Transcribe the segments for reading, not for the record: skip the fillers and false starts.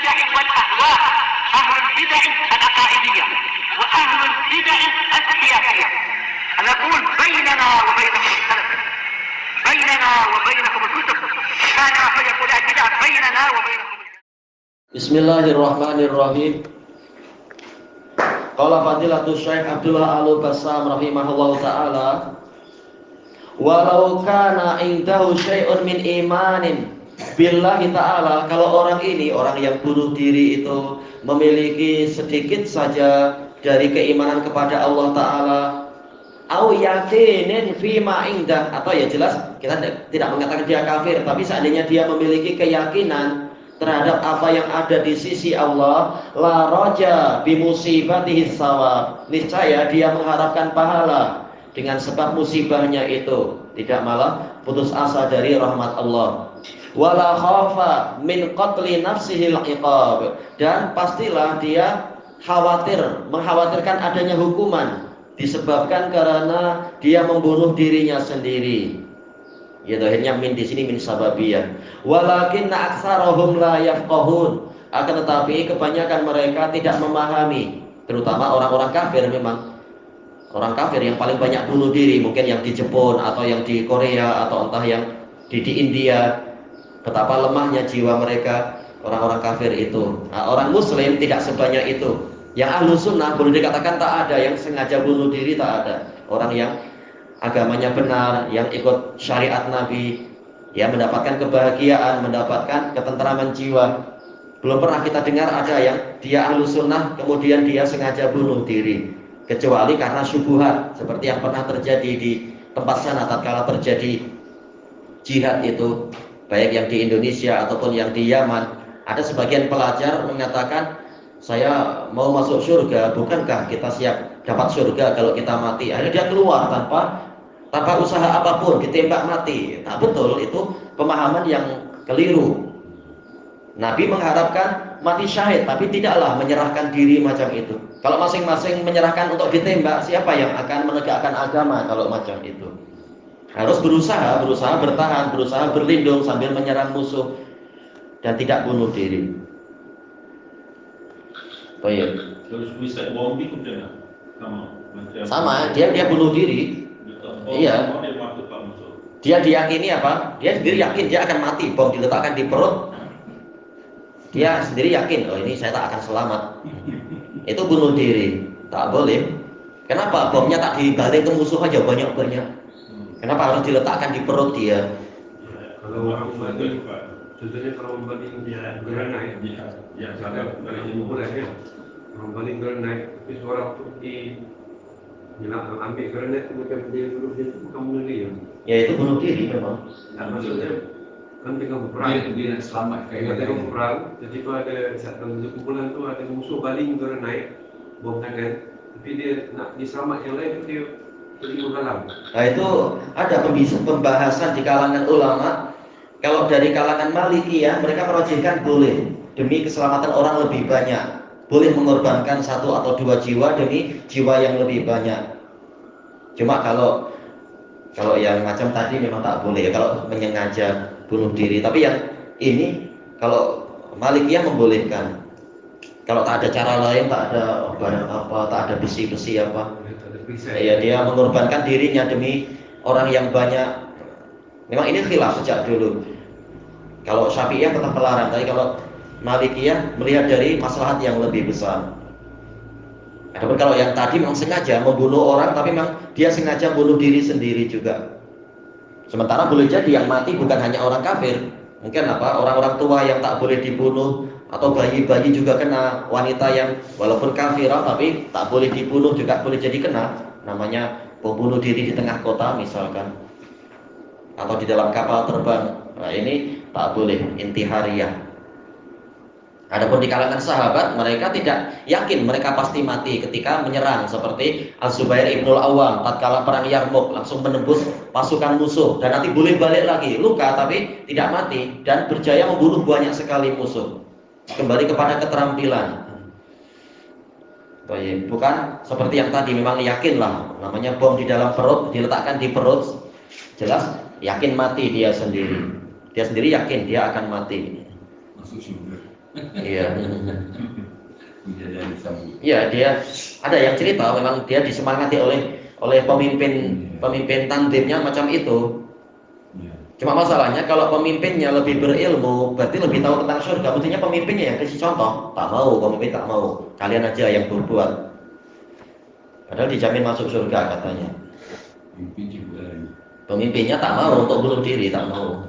البدع والأهواء، أهل البدع العقائدية وأهل البدع السياسية. نقول بيننا وبينكم السلف، بيننا وبينكم الكتب، كان فيقول البدع بيننا وبينكم. Bismillahirrahmanirrahim. Qala Fadilatul Syekh Abdullah Al-Bassam rahimahullahu taala, walau kana indahu syai'un min imanin billahi ta'ala, kalau orang ini, orang yang bunuh diri itu memiliki sedikit saja dari keimanan kepada Allah Ta'ala, au yakinin fima indah, atau ya jelas kita tidak mengatakan dia kafir, tapi seandainya dia memiliki keyakinan terhadap apa yang ada di sisi Allah, la raja bimusibatihi sawab, niscaya dia mengharapkan pahala dengan sebab musibahnya itu, tidak malah putus asa dari rahmat Allah. Wala khafa min qatli nafsihil iqab, dan pastilah dia mengkhawatirkan adanya hukuman disebabkan karena dia membunuh dirinya sendiri. Ya, akhirnya min di sini min sababiyah. Walakinna aktsarahum la yafqahun, akan tetapi kebanyakan mereka tidak memahami, terutama orang-orang kafir. Memang orang kafir yang paling banyak bunuh diri, mungkin yang di Jepun atau yang di Korea atau entah yang di India. Betapa lemahnya jiwa mereka orang-orang kafir itu. Nah, orang muslim tidak sebanyak itu. Yang ahlu sunnah boleh dikatakan tak ada yang sengaja bunuh diri, tak ada. Orang yang agamanya benar, yang ikut syariat Nabi, ya, mendapatkan kebahagiaan, mendapatkan ketentraman jiwa. Belum pernah kita dengar ada yang dia ahlu sunnah kemudian dia sengaja bunuh diri, kecuali karena syubhat, seperti yang pernah terjadi di tempat sana tatkala terjadi jihad itu, baik yang di Indonesia ataupun yang di Yaman. Ada sebagian pelajar mengatakan, saya mau masuk surga, bukankah kita siap dapat surga kalau kita mati? Akhirnya dia keluar tanpa usaha apapun, ditembak mati. Nah, betul, itu pemahaman yang keliru. Nabi mengharapkan mati syahid, tapi tidaklah menyerahkan diri macam itu. Kalau masing-masing menyerahkan untuk ditembak, siapa yang akan menegakkan agama kalau macam itu? Harus berusaha bertahan, berusaha berlindung sambil menyerang musuh dan tidak bunuh diri. Baik. Terus suicide bombing udah sama, dia bunuh diri. Iya. Dia diyakini apa? Dia sendiri yakin dia akan mati, bom diletakkan di perut. Dia sendiri yakin, oh ini saya tak akan selamat. Itu bunuh diri, tak boleh. Kenapa? Bomnya tak dibalik ke musuh aja banyak-banyak. Kenapa harus diletakkan di perut dia? Kalau orang membanding, contohnya kalau membanding granat, ya sadar dari ilmu mulanya, membanding granat, tapi seorang Turki ambil granat kemudian dia bunuh dia, itu bukan bunuh diri. Ya itu bunuh diri memang. Nah, maksudnya kan tengah berperang, dia selamat kayak tengah berperang, jadi itu ada saat kumpulan tu ada musuh baling granat, bom tangan, tapi dia nak diselamat yang lain dia. Nah, itu ada pembahasan di kalangan ulama. Kalau dari kalangan Malikiyah, mereka merojihkan boleh demi keselamatan orang lebih banyak, boleh mengorbankan 1 atau 2 jiwa demi jiwa yang lebih banyak. Cuma kalau yang macam tadi memang tak boleh ya, kalau menyengaja bunuh diri. Tapi yang ini kalau Malikiyah membolehkan. Kalau tak ada cara lain, tak ada barang apa, tak ada besi-besi apa, ya dia mengorbankan dirinya demi orang yang banyak. Memang ini khilaf sejak dulu. Kalau Syafi'iyah tetap melarang, tapi kalau Malikiyah melihat dari maslahat yang lebih besar. Adapun kalau yang tadi memang sengaja membunuh orang, tapi memang dia sengaja bunuh diri sendiri juga. Sementara boleh jadi yang mati bukan hanya orang kafir, mungkin orang-orang tua yang tak boleh dibunuh, atau bayi-bayi juga kena, wanita yang walaupun kafirah tapi tak boleh dibunuh juga boleh jadi kena, namanya pembunuh diri di tengah kota misalkan, atau di dalam kapal terbang. Nah, ini tak boleh, intihariyah. Adapun di kalangan sahabat, mereka tidak yakin mereka pasti mati ketika menyerang, seperti Az-Zubair Ibnul Awwam tatkala perang Yarmuk langsung menembus pasukan musuh dan nanti boleh balik lagi luka tapi tidak mati dan berjaya membunuh banyak sekali musuh. Kembali kepada keterampilan. Bukan seperti yang tadi, memang yakinlah, namanya bom di dalam perut, diletakkan di perut, jelas yakin mati dia sendiri. Dia sendiri yakin dia akan mati. Iya. Tidak ada yang disambut. Iya, dia ada yang cerita memang dia disemangati oleh pemimpin tandemnya macam itu. Ya. Cuma masalahnya kalau pemimpinnya lebih berilmu, berarti lebih tahu tentang surga. Mestinya pemimpinnya yang kasih contoh. Tak mau, pemimpin tak mau. Kalian aja yang berbuat. Padahal dijamin masuk surga katanya. Mimpi juga. Pemimpinnya tak mau untuk bunuh diri, tak mau.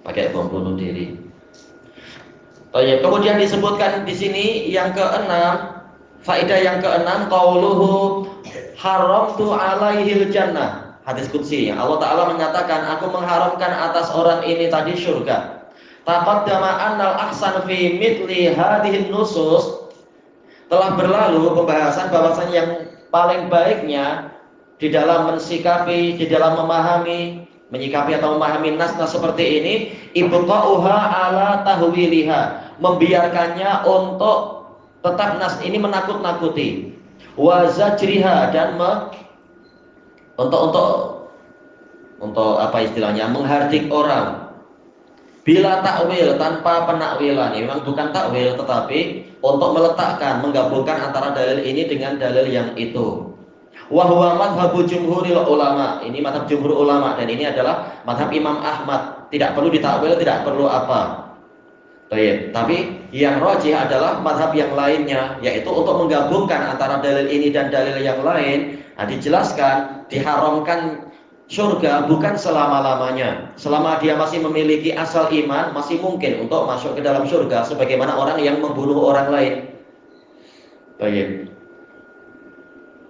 Pakai bom bunuh diri. Baik, kemudian disebutkan di sini yang keenam, faedah yang keenam, qauluhu haramtu alaihil jannah. Hadis qudsi, Allah Ta'ala menyatakan, aku mengharamkan atas orang ini tadi surga. Taqaddama annal ahsan fi mithli hadhihi nusus. Telah berlalu pembahasan bahwasannya yang paling baiknya di dalam mensikapi, di dalam memahami, menyikapi atau memahami nas-nas seperti ini, ibqa'uha ala tahwiliha, membiarkannya untuk tetap nas ini menakut-nakuti, wa zajriha, dan untuk apa istilahnya, menghardik orang, bila takwil, tanpa penakwilan. Ini memang bukan takwil, tetapi untuk meletakkan, menggabungkan antara dalil ini dengan dalil yang itu. Wahwa madhabu jumhuril ulama, ini madhab jumhur ulama, dan ini adalah madhab Imam Ahmad. Tidak perlu ditakwil, tidak perlu apa. Baik. Tapi yang rajih adalah madhab yang lainnya, yaitu untuk menggabungkan antara dalil ini dan dalil yang lain. Nah, dijelaskan diharamkan surga bukan selama-lamanya. Selama dia masih memiliki asal iman, masih mungkin untuk masuk ke dalam surga sebagaimana orang yang membunuh orang lain. Baik.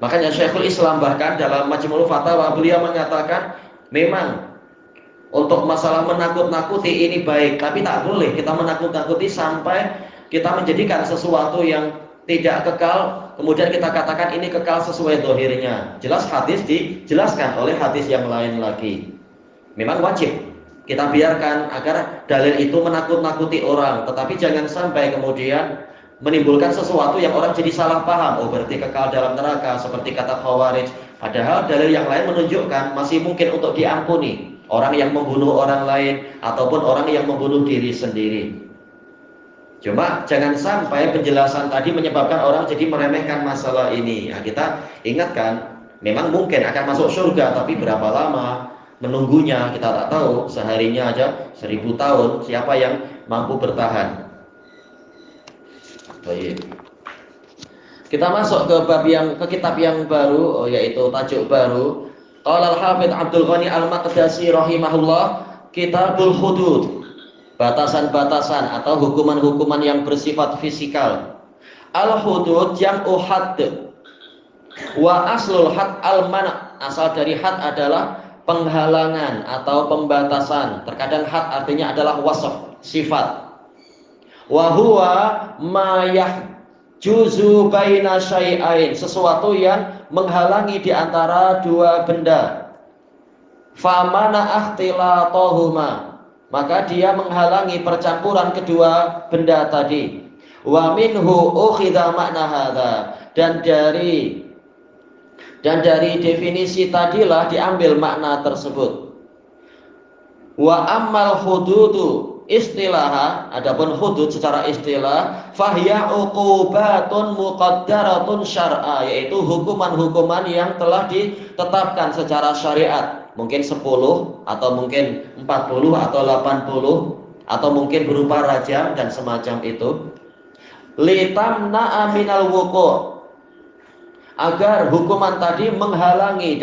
Makanya Syekhul Islam bahkan dalam Majmu'ul Fatawa beliau menyatakan memang untuk masalah menakut-nakuti ini baik, tapi tak boleh kita menakut-nakuti sampai kita menjadikan sesuatu yang tidak kekal, kemudian kita katakan ini kekal sesuai dohirnya. Jelas hadis dijelaskan oleh hadis yang lain lagi. Memang wajib kita biarkan agar dalil itu menakut-nakuti orang, tetapi jangan sampai kemudian menimbulkan sesuatu yang orang jadi salah paham. Oh, berarti kekal dalam neraka seperti kata Khawarij. Padahal dalil yang lain menunjukkan masih mungkin untuk diampuni orang yang membunuh orang lain ataupun orang yang membunuh diri sendiri. Cuma jangan sampai penjelasan tadi menyebabkan orang jadi meremehkan masalah ini. Nah, kita ingatkan, memang mungkin akan masuk surga, tapi berapa lama menunggunya kita tak tahu. Seharinya aja 1000 tahun, siapa yang mampu bertahan? Baik. Kita masuk ke kitab yang baru, yaitu tajuk baru. Qala al-Hafidz Abdul Ghani Al-Maqdisi rahimahullah, Kitabul Hudud. Batasan-batasan atau hukuman-hukuman yang bersifat fisikal. Al-hudud jam'u hadd. Wa aslul hadd al-mana'. Asal dari hadd adalah penghalangan atau pembatasan. Terkadang hadd artinya adalah wasf, sifat. Wa huwa ma yahjuzu baina syai'ain, sesuatu yang menghalangi di antara dua benda. Famana akhtilatuhuma, maka dia menghalangi percampuran kedua benda tadi. Wa minhu ukhidha makna hadza, dan dari definisi tadilah diambil makna tersebut. Wa ammal hududu istilah, adapun hudud secara istilah, fahiya uqubatun muqaddaratun syar'a, yaitu hukuman-hukuman yang telah ditetapkan secara syariat. Mungkin 10 atau mungkin 40 atau 80 atau mungkin berupa rajam dan semacam itu. Litamna'a minal wuqu', agar hukuman tadi menghalangi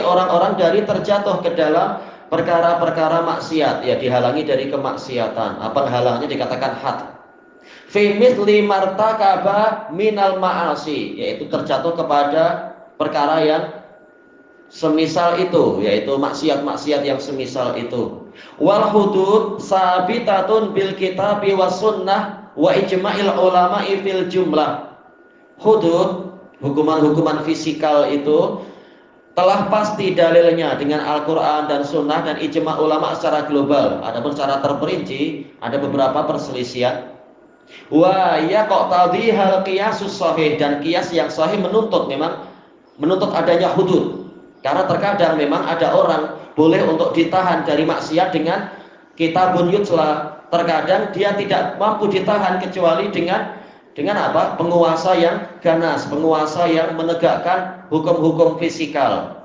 orang-orang dari terjatuh ke dalam perkara-perkara maksiat, ya, dihalangi dari kemaksiatan. Apa penghalangnya dikatakan had. Fi mithli martakaba minal ma'asi, yaitu terjatuh kepada perkara yang semisal itu, yaitu maksiat-maksiat yang semisal itu. Wal hudud sabitatun bil kitabi was sunnah wa ijma'il ulama'i fil jumlah. Hudud, hukuman-hukuman fisikal itu telah pasti dalilnya dengan Al-Quran dan Sunnah dan ijma ulama secara global. Adapun secara terperinci ada beberapa perselisihan. Wa yaqtadihal qiyasus sahih, dan qiyas yang sahih menuntut adanya hudud. Karena terkadang memang ada orang boleh untuk ditahan dari maksiat dengan kitabun yutla, terkadang dia tidak mampu ditahan kecuali dengan apa? Penguasa yang ganas, penguasa yang menegakkan hukum-hukum fisikal.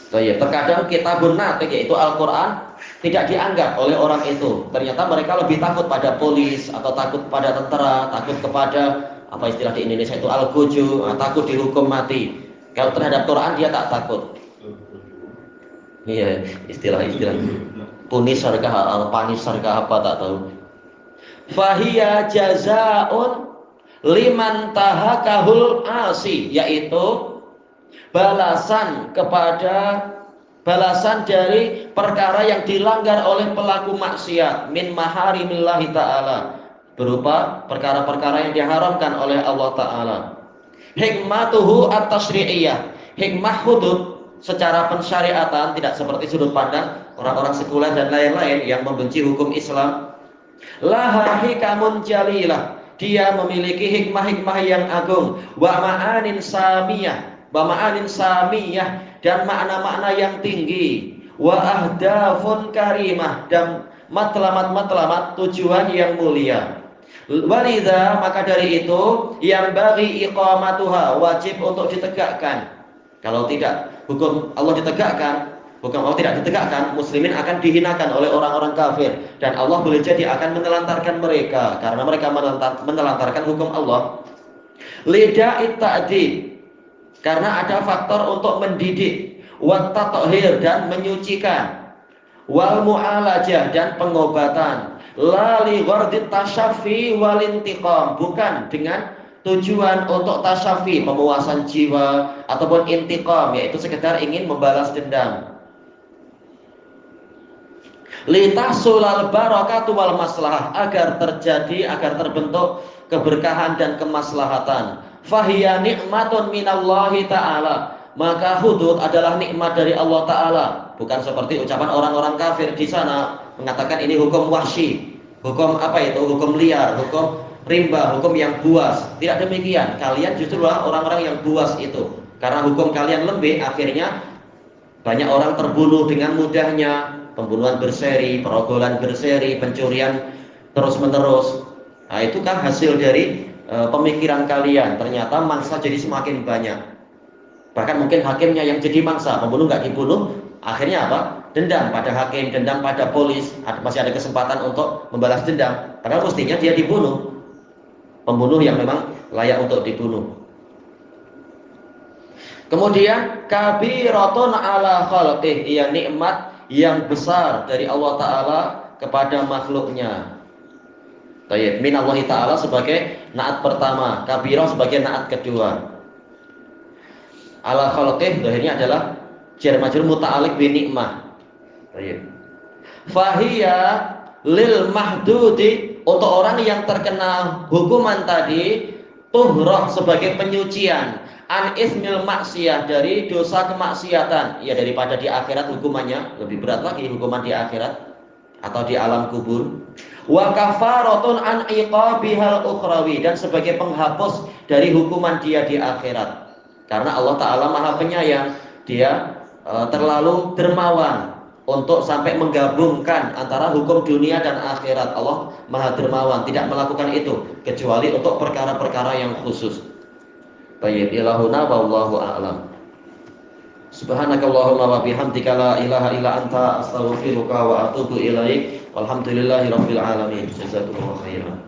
Terkadang kitabun natik, yaitu Al-Quran, tidak dianggap oleh orang itu. Ternyata mereka lebih takut pada polis, atau takut pada tentara, takut kepada apa istilah di Indonesia itu al-gojo, takut dihukum mati. Kalau terhadap Quran dia tak takut. Iya, istilah-istilah punisarkah atau panisarkah apa tak tahu. Fahiya jazaun liman tahakahul asi, yaitu balasan dari perkara yang dilanggar oleh pelaku maksiat min maharimillahi ta'ala, berupa perkara-perkara yang diharamkan oleh Allah Ta'ala. Hikmatuhu at-tashri'iyah, hikmah hudud secara pensyariatan, tidak seperti sudut pandang orang-orang sekuler dan lain-lain yang membenci hukum Islam. Laha hikamun jalilah, dia memiliki hikmah-hikmah yang agung. Wa ma'anin samiyah, dan makna-makna yang tinggi. Wa ahdafun karimah, dan matlamat-matlamat tujuan yang mulia. Walidha, maka dari itu yang bagi iqamatuha, wajib untuk ditegakkan. Kalau tidak hukum Allah ditegakkan, hukum Allah tidak ditegakkan, muslimin akan dihinakan oleh orang-orang kafir, dan Allah boleh jadi akan menelantarkan mereka karena mereka menelantarkan hukum Allah. Lida'it ta'dib, karena ada faktor untuk mendidik, wat tathhir, dan menyucikan, wal mu'alajah, dan pengobatan, la li ghardit tasyaffi wal intiqam, bukan dengan tujuan untuk tasyafi, pemuasan jiwa, ataupun intiqam, yaitu sekedar ingin membalas dendam. Litahsulal barakatu wal maslahah, agar terbentuk keberkahan dan kemaslahatan. Fahiya nikmatun minallahi ta'ala, maka hudud adalah nikmat dari Allah Ta'ala, bukan seperti ucapan orang-orang kafir di sana mengatakan ini hukum wahsy, hukum apa itu, hukum liar, hukum rimba, hukum yang buas. Tidak demikian, kalian justru orang-orang yang buas itu. Karena hukum kalian lembek, akhirnya banyak orang terbunuh dengan mudahnya, pembunuhan berseri, perogolan berseri, pencurian terus-menerus. Nah, itu kan hasil dari pemikiran kalian. Ternyata mangsa jadi semakin banyak. Bahkan mungkin hakimnya yang jadi mangsa, pembunuh nggak dibunuh, akhirnya apa? Dendam pada hakim, dendam pada polis, masih ada kesempatan untuk membalas dendam. Padahal mestinya dia dibunuh, pembunuh yang memang layak untuk dibunuh. Kemudian kabiratun ala khalqih, ia nikmat yang besar dari Allah Ta'ala kepada makhluknya. Tayyib, minallahi ta'ala sebagai naat pertama, kabirah sebagai naat kedua. Ala khalqih dohirnya adalah jar majrur muta'alliq bi nikmah. Tayyib. Fahiya lil mahdudi, untuk orang yang terkena hukuman tadi, tuhrah sebagai penyucian, an ismil maksiyah, dari dosa kemaksiatan, ya daripada di akhirat hukumannya lebih berat lagi hukuman di akhirat atau di alam kubur. Wa kafaratun an iqabihal ukhrawi, dan sebagai penghapus dari hukuman dia di akhirat. Karena Allah Ta'ala Maha Penyayang, dia terlalu dermawan untuk sampai menggabungkan antara hukum dunia dan akhirat. Allah Maha Dermawan, tidak melakukan itu kecuali untuk perkara-perkara yang khusus. Tayyib, ilahuna wallahu a'lam. Subhanakallahumma wa bihamdika la ilaha illa anta astaghfiruka wa atubu ilaik. Walhamdulillahirabbil alamin. Jazakumullahu khairan.